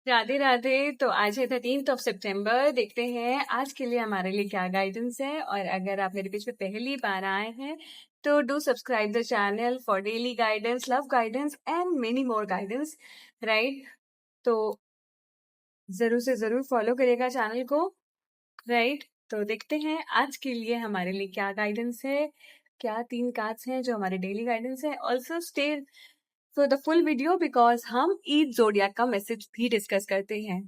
राधे राधे। तो आज है 13 सितंबर। देखते हैं आज के लिए हमारे लिए क्या गाइडेंस है। और अगर आप मेरे पेज पे पहली बार आए हैं तो do subscribe the channel for daily guidance, love guidance and many more guidance, right. तो जरूर से जरूर फॉलो करिएगा चैनल को, राइट। तो देखते हैं आज के लिए हमारे लिए क्या गाइडेंस है, क्या 3 कार्ड्स हैं जो हमारे डेली गाइडेंस है। Also stay for the full video because हम ईद जोडियाक का मैसेज भी डिस्कस करते हैं।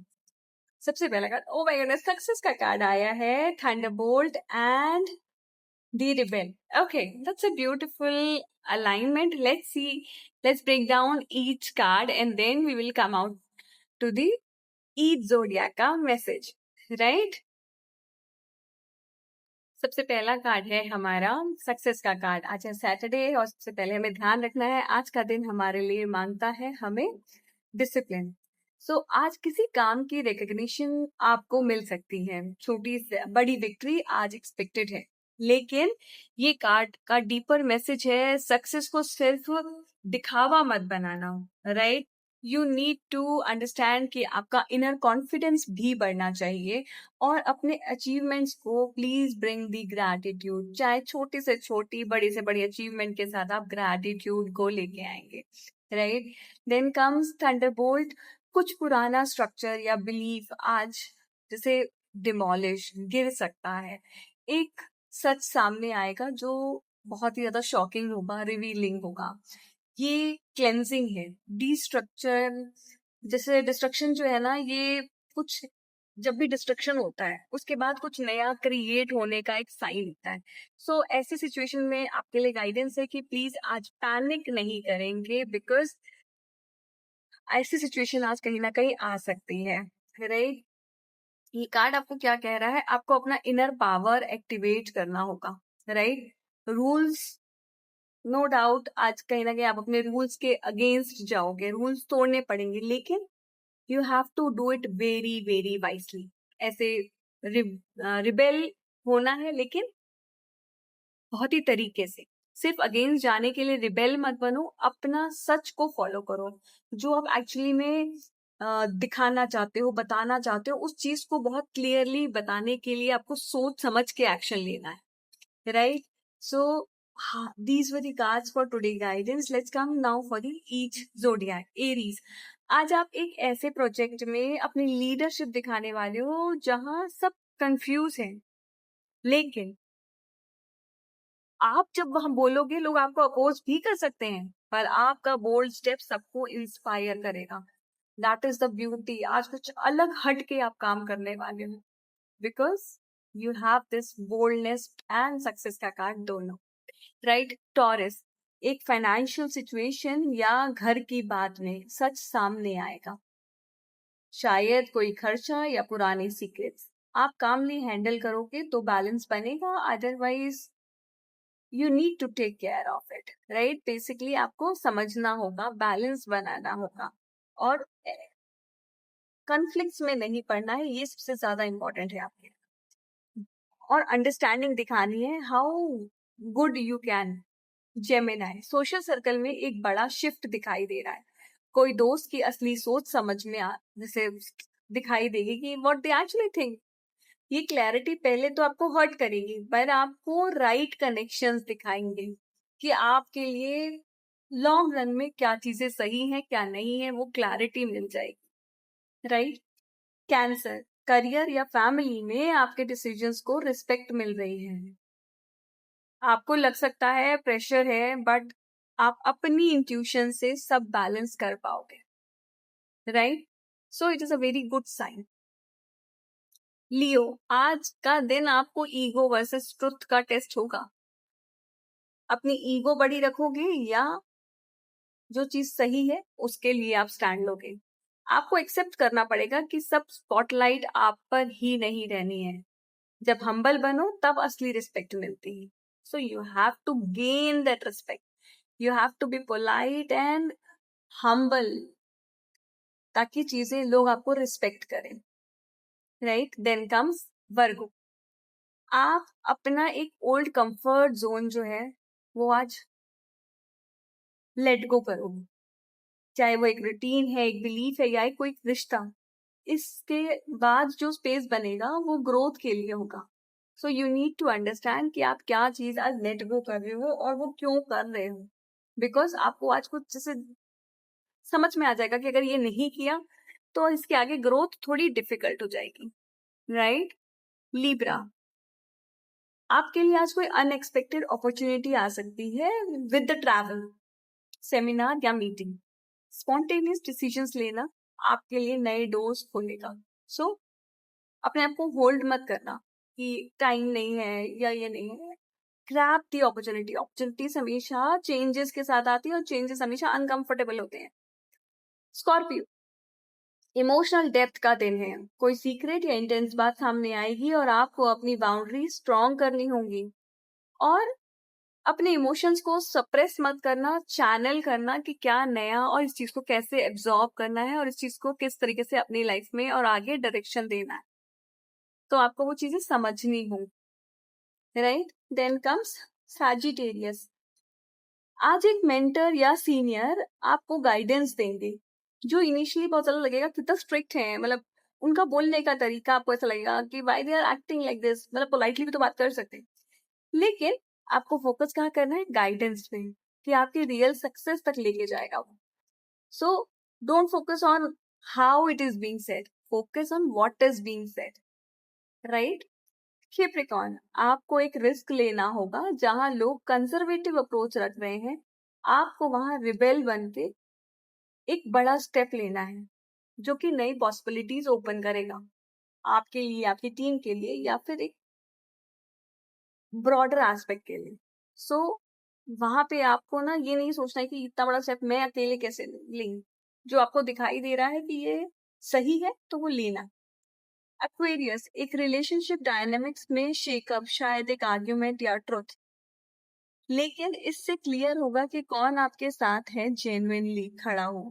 सबसे पहला card, oh my goodness, success का कार्ड आया है, Thunderbolt and the rebel. Okay, that's a beautiful alignment. Let's see, let's break down each card and then we will come out to the each zodiac का message, right? सबसे पहला card है हमारा success का card. आज है Saturday और सबसे पहले हमें ध्यान रखना है आज का दिन हमारे लिए मांगता है हमें डिसिप्लिन। सो आज किसी काम की रिकग्निशन आपको मिल सकती है, छोटी से बड़ी विक्ट्री आज एक्सपेक्टेड है। लेकिन ये कार्ड का डीपर मैसेज है, सक्सेस को सिर्फ दिखावा मत बनाना, right. You need to understand कि आपका इनर कॉन्फिडेंस भी बढ़ना चाहिए और अपने अचीवमेंट्स को प्लीज ब्रिंग दी ग्रैटिट्यूड। चाहे छोटी से छोटी, बड़ी से बड़ी अचीवमेंट के साथ आप ग्रैटिट्यूड को लेके आएंगे, राइट। Then comes Thunderbolt. कुछ पुराना स्ट्रक्चर या बिलीफ आज जैसे डिमोलिश, गिर सकता है। एक सच सामने आएगा जो बहुत ही ज्यादा शॉकिंग होगा, रिवीलिंग होगा। ये क्लेंजिंग है, डिस्ट्रक्चर। जैसे डिस्ट्रक्शन जो है ना, ये कुछ जब भी डिस्ट्रक्शन होता है उसके बाद कुछ नया क्रिएट होने का एक साइन होता है। सो ऐसी सिचुएशन में आपके लिए गाइडेंस है कि प्लीज आज पैनिक नहीं करेंगे बिकॉज ऐसी सिचुएशन आज कहीं ना कहीं आ सकती है, राइट। ये कार्ड आपको क्या कह रहा है, आपको अपना इनर पावर एक्टिवेट करना होगा, राइट। रूल्स, नो डाउट आज कहीं ना कहीं आप अपने रूल्स के अगेंस्ट जाओगे, रूल्स तोड़ने पड़ेंगे, लेकिन you have to do it very very wisely. ऐसे रिबेल होना है लेकिन बहुत ही तरीके से। सिर्फ अगेंस्ट जाने के लिए रिबेल मत बनो, अपना सच को फॉलो करो। जो आप एक्चुअली में दिखाना चाहते हो, बताना चाहते हो, उस चीज को बहुत क्लियरली बताने के लिए आपको सोच समझ के एक्शन लेना है, right. So these were the cards for today guidance. Let's come now for the each zodiac. Aries, आज आप एक ऐसे प्रोजेक्ट में अपनी लीडरशिप दिखाने वाले हो जहां सब कंफ्यूज हैं, लेकिन आप जब वहां बोलोगे लोग आपको अपोज भी कर सकते हैं, पर आपका बोल्ड स्टेप सबको इंस्पायर करेगा। That is the beauty. आज कुछ अलग हट के आप काम करने वाले हो because you have this boldness and success का कार्ड दोनों, राइट। टॉरस, एक फाइनेंशियल सिचुएशन या घर की बात में सच सामने आएगा, शायद कोई खर्चा या पुरानी सीक्रेट्स। आप कामली हैंडल करोगे तो बैलेंस बनेगा, otherwise you need to take care of it, right. Basically आपको समझना होगा, बैलेंस बनाना होगा और कॉन्फ्लिक्ट्स में नहीं पड़ना है, ये सबसे ज्यादा इंपॉर्टेंट है आपके। और अंडरस्टैंडिंग दिखानी है, how good you can. Gemini, social circle में एक बड़ा शिफ्ट दिखाई दे रहा है। कोई दोस्त की असली सोच समझ में जैसे दिखाई देगी कि व्हाट दे एक्चुअली थिंक। ये क्लैरिटी पहले तो आपको हर्ट करेगी, पर आपको राइट कनेक्शंस दिखाएंगे कि आपके लिए लॉन्ग रन में क्या चीजें सही हैं क्या नहीं है, वो क्लैरिटी मिल जाएगी, राइट। कैंसर, करियर या फैमिली में आपके डिसीजंस को रिस्पेक्ट मिल रही है। आपको लग सकता है प्रेशर है, बट आप अपनी इंट्यूशन से सब बैलेंस कर पाओगे, right. So it is a very good sign. Leo, आज का दिन आपको ईगो वर्सेस ट्रुथ का टेस्ट होगा। अपनी ईगो बड़ी रखोगे या जो चीज सही है उसके लिए आप स्टैंड लोगे। आपको एक्सेप्ट करना पड़ेगा कि सब स्पॉटलाइट आप पर ही नहीं रहनी है। जब हम्बल बनो तब असली रिस्पेक्ट मिलती है। So you have to gain that respect, you have to be polite and humble, ताकि चीजें लोग आपको रिस्पेक्ट करें, राइट। देन कम्स वर्गो, आप अपना एक ओल्ड कंफर्ट जोन जो है वो आज लेट गो करोगे। चाहे वो एक रूटीन है, एक बिलीफ है या कोई रिश्ता, इसके बाद जो स्पेस बनेगा वो ग्रोथ के लिए होगा. So you need to understand कि आप क्या चीज आज लेट गो कर रहे हो और वो क्यों कर रहे हो. बिकॉज आपको आज कुछ जैसे समझ में आ जाएगा कि अगर ये नहीं किया तो इसके आगे ग्रोथ थोड़ी डिफिकल्ट हो जाएगी. राइट. लिब्रा, आपके लिए आज कोई अनएक्सपेक्टेड अपॉर्चुनिटी आ सकती है विद द ट्रैवल, सेमिनार या मीटिंग. स्पॉन्टेनियस डिसीजंस लेना आपके लिए नए डोर्स खोलेगा. सो अपने आप को होल्ड मत करना कि टाइम नहीं है या ये नहीं है. Grab the opportunity. अपॉर्चुनिटीज हमेशा चेंजेस के साथ आती है और चेंजेस हमेशा अनकंफर्टेबल होते हैं. स्कॉर्पियो, इमोशनल डेप्थ का दिन है. कोई सीक्रेट या इंटेंस बात सामने आएगी और आपको अपनी बाउंड्री स्ट्रॉन्ग करनी होगी. और अपने इमोशंस को सप्रेस मत करना, चैनल करना कि क्या नया और इस चीज को कैसे एब्जॉर्ब करना है और इस चीज को किस तरीके से अपनी लाइफ में और आगे डायरेक्शन देना है. तो आपको वो चीजें समझनी होंगी. राइट. Then comes Sagittarius. आज एक मेंटर या सीनियर आपको गाइडेंस देंगे जो इनिशियली बहुत ज्यादा लगेगा कितना स्ट्रिक्ट है. मतलब उनका बोलने का तरीका आपको ऐसा लगेगा कि why they are acting like this. मतलब पोलाइटली भी तो बात कर सकते हैं, लेकिन आपको फोकस कहाँ करना है? गाइडेंस पे, कि आपकी रियल सक्सेस तक लेके जाएगा वो. So don't focus on how it is being said, focus on what is being said. Right. Capricorn, आपको एक रिस्क लेना होगा. जहां लोग कंजर्वेटिव अप्रोच रख रहे हैं, आपको वहां रिबेल बन के एक बड़ा स्टेप लेना है जो कि नई पॉसिबिलिटीज ओपन करेगा आपके लिए, आपकी टीम के लिए, या फिर एक ब्रॉडर एस्पेक्ट के लिए. सो वहां पे आपको ना ये नहीं सोचना है कि इतना बड़ा स्टेप मैं अकेले कैसे लेंगी. जो आपको दिखाई दे रहा है कि ये सही है तो वो लेना. एक्वेरियस, एक रिलेशनशिप डायनेमिक्स में शेकअप, शायद एक आर्ग्यूमेंट या ट्रुथ, लेकिन इससे क्लियर होगा कि कौन आपके साथ है जेन्युइनली खड़ा हो.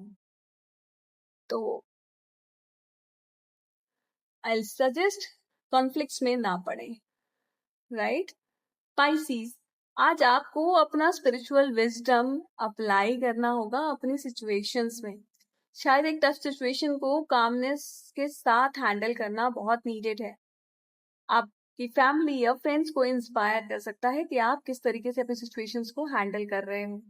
तो आई सजेस्ट कॉन्फ्लिक्ट्स में ना पड़े. राइट. पाइसीज, आज आपको अपना स्पिरिचुअल विजडम अप्लाई करना होगा अपनी सिचुएशंस में. शायद एक टफ सिचुएशन को कामनेस के साथ हैंडल करना बहुत नीडेड है. आपकी फैमिली या फ्रेंड्स को इंस्पायर कर सकता है कि आप किस तरीके से अपनी सिचुएशंस को हैंडल कर रहे हो.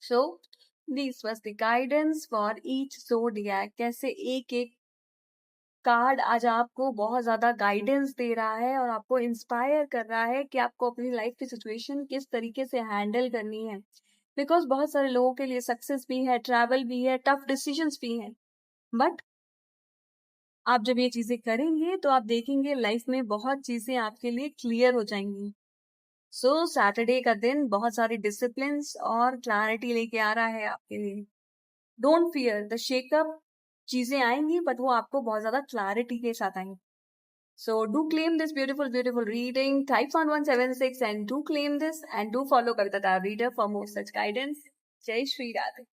So this was the guidance for each zodiac. कैसे एक एक कार्ड आज आपको बहुत ज्यादा गाइडेंस दे रहा है और आपको इंस्पायर कर रहा है कि आपको अपनी लाइफ की सिचुएशन किस तरीके से हैंडल करनी है. बिकॉज बहुत सारे लोगों के लिए सक्सेस भी है, ट्रैवल भी है, टफ डिसीजंस भी हैं, बट आप जब ये चीजें करेंगे तो आप देखेंगे लाइफ में बहुत चीजें आपके लिए क्लियर हो जाएंगी. सो सैटरडे का दिन बहुत सारी डिसिप्लिन और क्लैरिटी लेके आ रहा है आपके लिए. Don't fear the shake up. चीजें आएंगी बट वो आपको बहुत ज्यादा क्लैरिटी के साथ आएंगी. So do claim this beautiful, beautiful reading. Type on 176 and do claim this and do follow Kavita Tab Reader for more such guidance. Jai Shri Radhe.